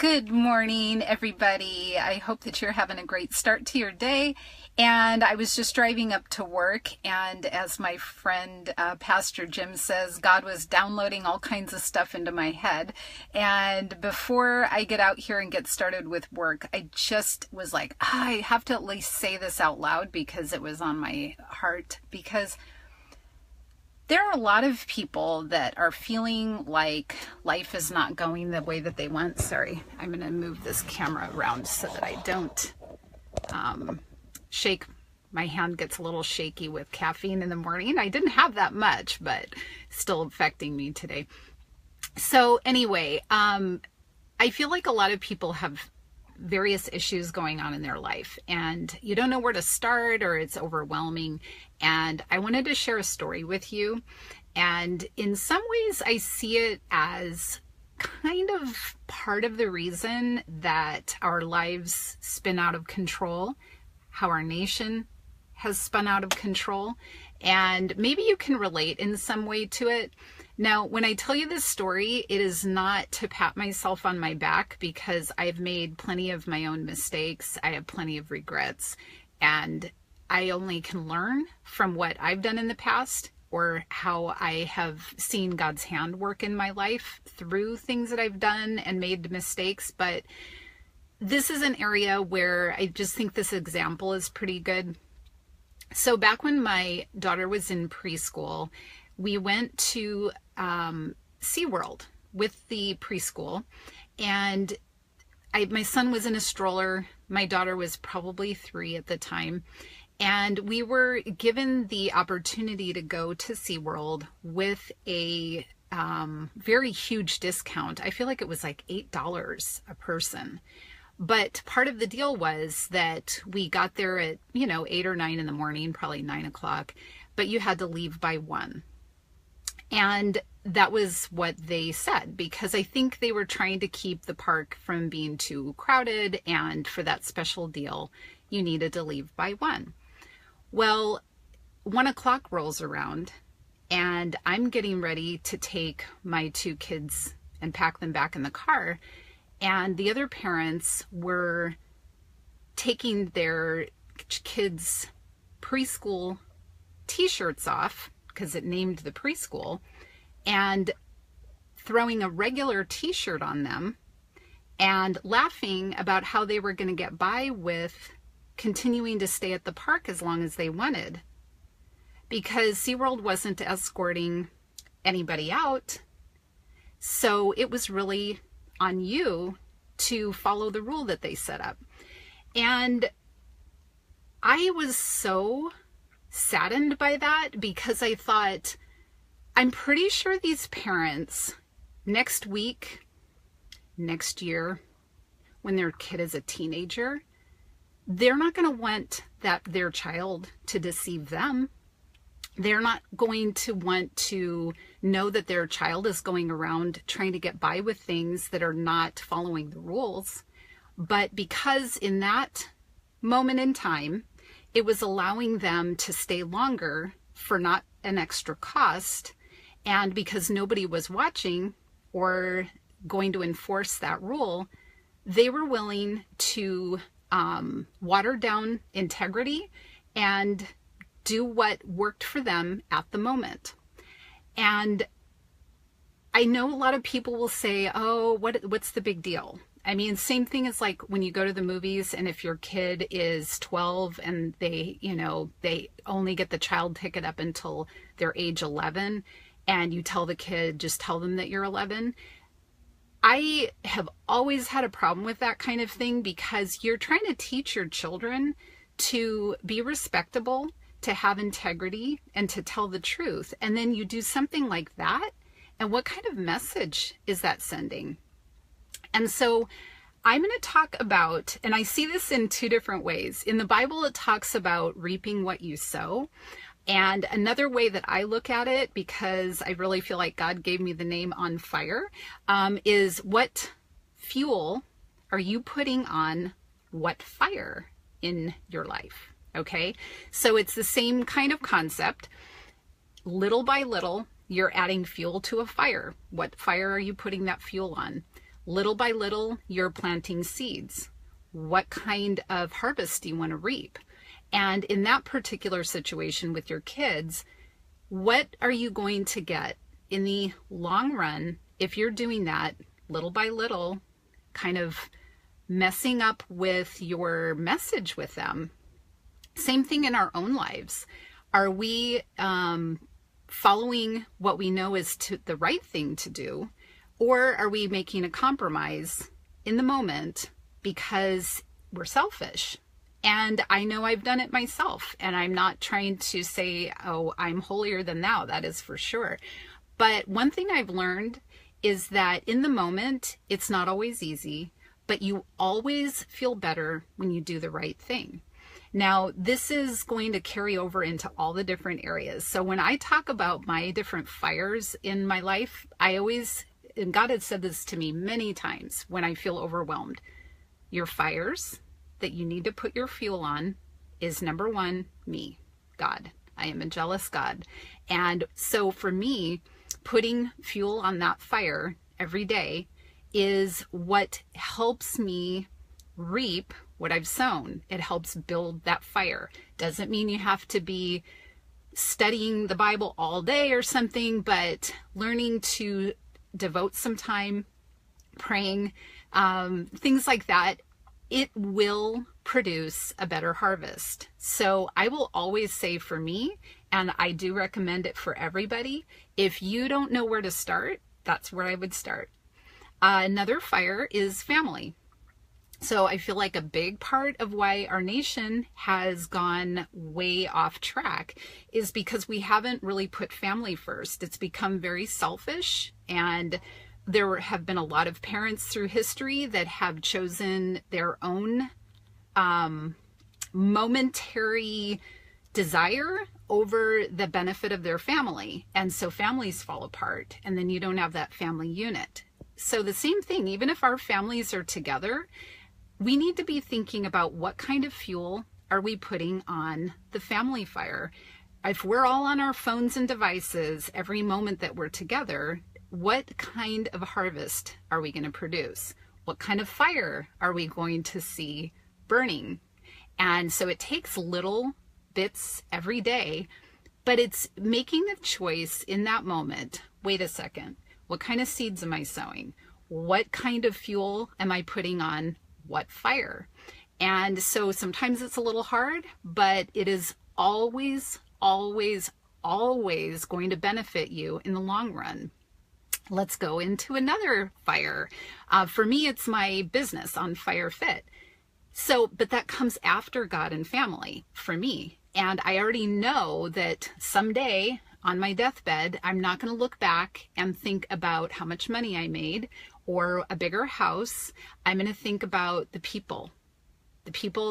Good morning, everybody. I hope that you're having a great start to your day. And I was just driving up to work, and as my friend Pastor Jim says, God was downloading all kinds of stuff into my head. And before I get out here and get started with work, I just was like, I have to at least say this out loud because it was on my heart. Because there are a lot of people that are feeling like life is not going the way that they want. Sorry, I'm going to move this camera around so that I don't shake. My hand gets a little shaky with caffeine in the morning. I didn't have that much, but still affecting me today. So anyway, I feel like a lot of people have various issues going on in their life and you don't know where to start, or it's overwhelming. And I wanted to share a story with you. And in some ways I see it as kind of part of the reason that our lives spin out of control, how our nation has spun out of control. And maybe you can relate in some way to it. Now, when I tell you this story, it is not to pat myself on my back, because I've made plenty of my own mistakes. I have plenty of regrets, and I only can learn from what I've done in the past, or how I have seen God's hand work in my life through things that I've done and made mistakes. But this is an area where I just think this example is pretty good. So back when my daughter was in preschool, we went to SeaWorld with the preschool, and my son was in a stroller. My daughter was probably 3 at the time. And we were given the opportunity to go to SeaWorld with a very huge discount. I feel like it was like $8 a person. But part of the deal was that we got there at, 8 or 9 in the morning, probably 9 o'clock, but you had to leave by 1. And that was what they said, because I think they were trying to keep the park from being too crowded. And for that special deal, you needed to leave by 1. Well, 1 o'clock rolls around and I'm getting ready to take my 2 kids and pack them back in the car. And the other parents were taking their kids' preschool t-shirts off, because it named the preschool, and throwing a regular t-shirt on them and laughing about how they were going to get by with continuing to stay at the park as long as they wanted, because SeaWorld wasn't escorting anybody out. So it was really on you to follow the rule that they set up. And I was so saddened by that, because I thought, I'm pretty sure these parents next week, next year, when their kid is a teenager, they're not going to want their child to deceive them. They're not going to want to know that their child is going around trying to get by with things that are not following the rules. But because in that moment in time, it was allowing them to stay longer for not an extra cost, and because nobody was watching or going to enforce that rule, they were willing to water down integrity and do what worked for them at the moment. And I know a lot of people will say, oh, what's the big deal? I mean, same thing as like when you go to the movies, and if your kid is 12 and they only get the child ticket up until they're age 11, and you tell the kid, just tell them that you're 11. I have always had a problem with that kind of thing, because you're trying to teach your children to be respectable, to have integrity, and to tell the truth. And then you do something like that, and what kind of message is that sending? And so I'm going to talk about, and I see this in 2 different ways. In the Bible, it talks about reaping what you sow. And another way that I look at it, because I really feel like God gave me the name On Fire, is what fuel are you putting on what fire in your life? Okay, so it's the same kind of concept. Little by little, you're adding fuel to a fire. What fire are you putting that fuel on? Little by little, you're planting seeds. What kind of harvest do you want to reap? And in that particular situation with your kids, what are you going to get in the long run if you're doing that little by little, kind of messing up with your message with them? Same thing in our own lives. Are we following what we know is the right thing to do? Or are we making a compromise in the moment because we're selfish? And I know I've done it myself, and I'm not trying to say, oh, I'm holier than thou. That is for sure. But one thing I've learned is that in the moment, it's not always easy, but you always feel better when you do the right thing. Now, this is going to carry over into all the different areas. So when I talk about my different fires in my life, I always, and God had said this to me many times when I feel overwhelmed, your fires that you need to put your fuel on is number one, me, God. I am a jealous God. And so for me, putting fuel on that fire every day is what helps me reap what I've sown. It helps build that fire. Doesn't mean you have to be studying the Bible all day or something, but learning to devote some time praying, things like that, it will produce a better harvest. So I will always say for me, and I do recommend it for everybody, if you don't know where to start, that's where I would start. Another fire is family. So I feel like a big part of why our nation has gone way off track is because we haven't really put family first. It's become very selfish, and there have been a lot of parents through history that have chosen their own momentary desire over the benefit of their family. And so families fall apart, and then you don't have that family unit. So the same thing, even if our families are together, we need to be thinking about what kind of fuel are we putting on the family fire. If we're all on our phones and devices every moment that we're together, what kind of harvest are we going to produce? What kind of fire are we going to see burning? And so it takes little bits every day, but it's making a choice in that moment. Wait a second. What kind of seeds am I sowing? What kind of fuel am I putting on what fire? And so sometimes it's a little hard, but it is always, always, always going to benefit you in the long run. Let's go into another fire. For me, it's my business on Fire Fit. So, but that comes after God and family for me. And I already know that someday on my deathbed, I'm not going to look back and think about how much money I made or a bigger house. I'm going to think about the people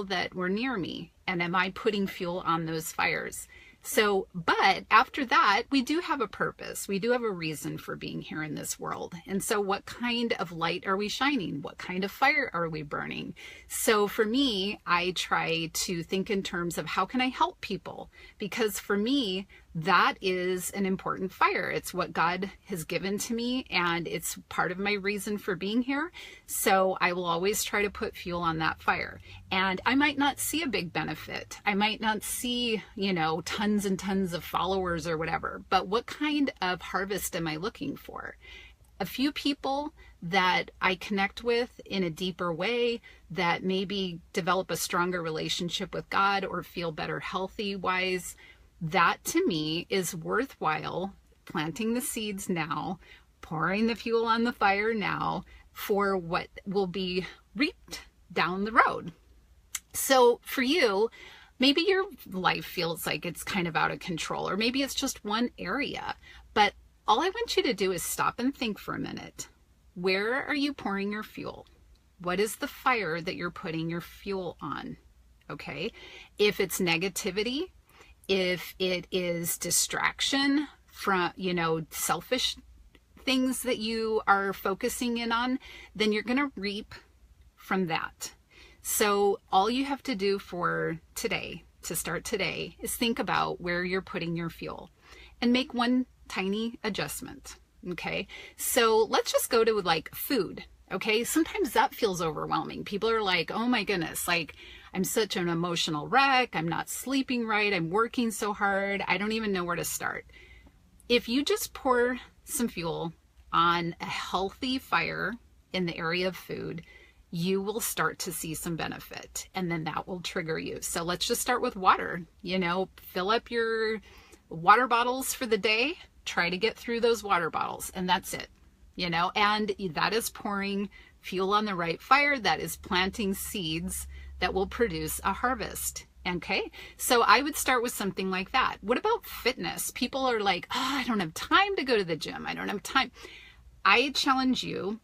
that were near me. And am I putting fuel on those fires? So, but after that, we do have a purpose. We do have a reason for being here in this world. And so what kind of light are we shining? What kind of fire are we burning? So for me, I try to think in terms of how can I help people? Because for me, that is an important fire. It's what God has given to me, and it's part of my reason for being here. So I will always try to put fuel on that fire. And I might not see a big benefit. I might not see, tons and tons of followers or whatever, but what kind of harvest am I looking for? A few people that I connect with in a deeper way, that maybe develop a stronger relationship with God or feel better healthy wise. That to me is worthwhile, planting the seeds now, pouring the fuel on the fire now for what will be reaped down the road. So for you, maybe your life feels like it's kind of out of control, or maybe it's just one area, but all I want you to do is stop and think for a minute. Where are you pouring your fuel? What is the fire that you're putting your fuel on? Okay. If it's negativity, if it is distraction from, selfish things that you are focusing in on, then you're going to reap from that. So all you have to do for today, to start today, is think about where you're putting your fuel and make one tiny adjustment. Okay. So let's just go to like food Okay, sometimes that feels overwhelming. People are like, oh my goodness, like I'm such an emotional wreck. I'm not sleeping right. I'm working so hard. I don't even know where to start. If you just pour some fuel on a healthy fire in the area of food, you will start to see some benefit, and then that will trigger you. So let's just start with water. Fill up your water bottles for the day, try to get through those water bottles, and that's it. And that is pouring fuel on the right fire. That is planting seeds that will produce a harvest. Okay, so I would start with something like that. What about fitness? People are like, oh, I don't have time to go to the gym. I don't have time. I challenge you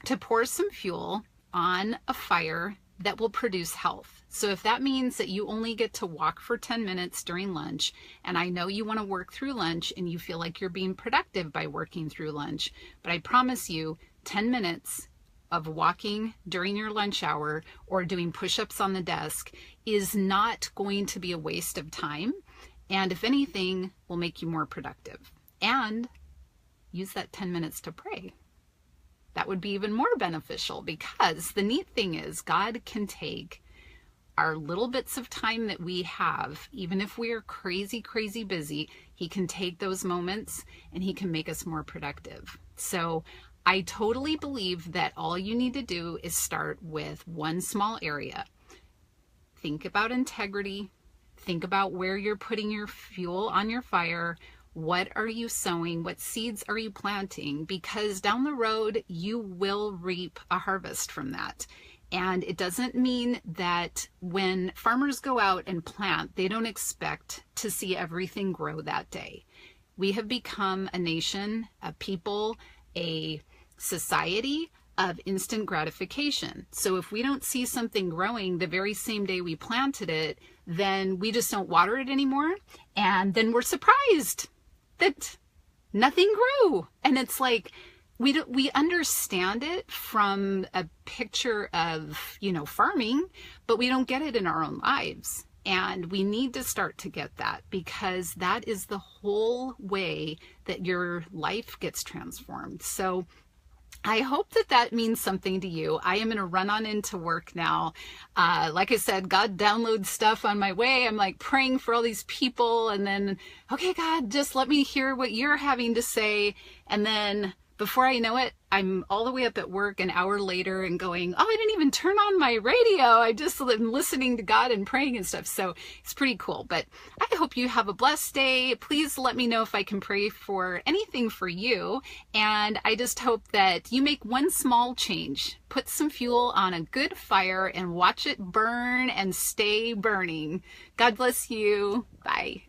to pour some fuel on a fire that will produce health. So if that means that you only get to walk for 10 minutes during lunch, and I know you want to work through lunch and you feel like you're being productive by working through lunch, but I promise you 10 minutes of walking during your lunch hour or doing push-ups on the desk is not going to be a waste of time. And if anything, will make you more productive. And use that 10 minutes to pray. That would be even more beneficial, because the neat thing is God can take our little bits of time that we have, even if we are crazy, crazy busy, he can take those moments and he can make us more productive. So I totally believe that all you need to do is start with one small area. Think about integrity. Think about where you're putting your fuel on your fire. What are you sowing? What seeds are you planting? Because down the road, you will reap a harvest from that. And it doesn't mean that when farmers go out and plant, they don't expect to see everything grow that day. We have become a nation, a people, a society of instant gratification. So if we don't see something growing the very same day we planted it, then we just don't water it anymore. And then we're surprised that nothing grew. And it's like, we understand it from a picture of, farming, but we don't get it in our own lives. And we need to start to get that, because that is the whole way that your life gets transformed. So I hope that means something to you. I am going to run on into work now. Like I said, God downloads stuff on my way. I'm like praying for all these people, and then, okay, God, just let me hear what you're having to say. And then before I know it, I'm all the way up at work an hour later and going, oh, I didn't even turn on my radio. I just am listening to God and praying and stuff. So it's pretty cool. But I hope you have a blessed day. Please let me know if I can pray for anything for you. And I just hope that you make one small change. Put some fuel on a good fire and watch it burn and stay burning. God bless you. Bye.